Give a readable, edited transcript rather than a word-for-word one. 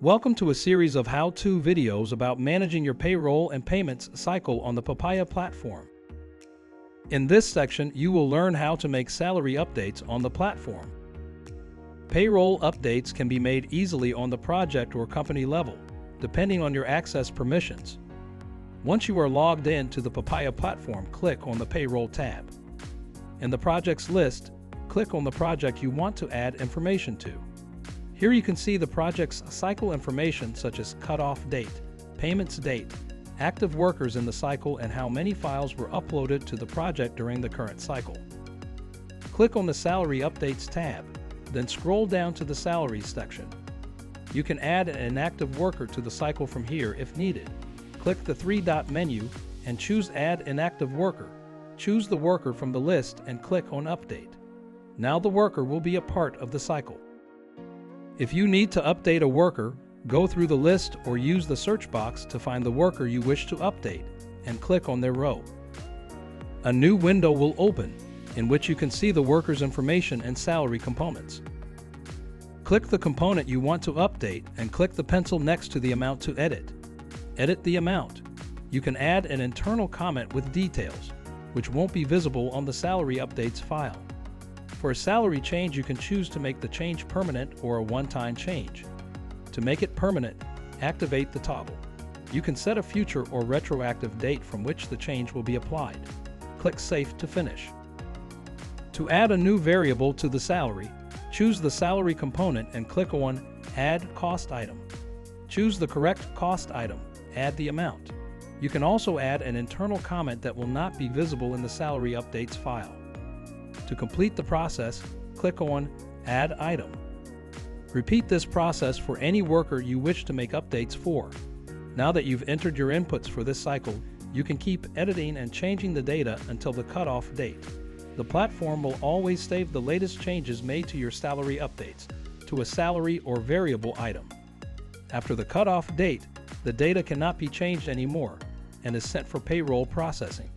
Welcome to a series of how-to videos about managing your payroll and payments cycle on the Papaya platform. In this section, you will learn how to make salary updates on the platform. Payroll updates can be made easily on the project or company level, depending on your access permissions. Once you are logged in to the Papaya platform, click on the Payroll tab. In the Projects list, click on the project you want to add information to. Here you can see the project's cycle information such as cutoff date, payments date, active workers in the cycle, and how many files were uploaded to the project during the current cycle. Click on the Salary Updates tab, then scroll down to the Salaries section. You can add an inactive worker to the cycle from here if needed. Click the three-dot menu and choose Add Inactive Worker. Choose the worker from the list and click on Update. Now the worker will be a part of the cycle. If you need to update a worker, go through the list or use the search box to find the worker you wish to update and click on their row. A new window will open in which you can see the worker's information and salary components. Click the component you want to update and click the pencil next to the amount to edit. Edit the amount. You can add an internal comment with details, which won't be visible on the salary updates file. For a salary change, you can choose to make the change permanent or a one-time change. To make it permanent, activate the toggle. You can set a future or retroactive date from which the change will be applied. Click Save to finish. To add a new variable to the salary, choose the salary component and click on Add Cost Item. Choose the correct cost item. Add the amount. You can also add an internal comment that will not be visible in the salary updates file. To complete the process, click on Add Item. Repeat this process for any worker you wish to make updates for. Now that you've entered your inputs for this cycle, you can keep editing and changing the data until the cutoff date. The platform will always save the latest changes made to your salary updates to a salary or variable item. After the cutoff date, the data cannot be changed anymore and is sent for payroll processing.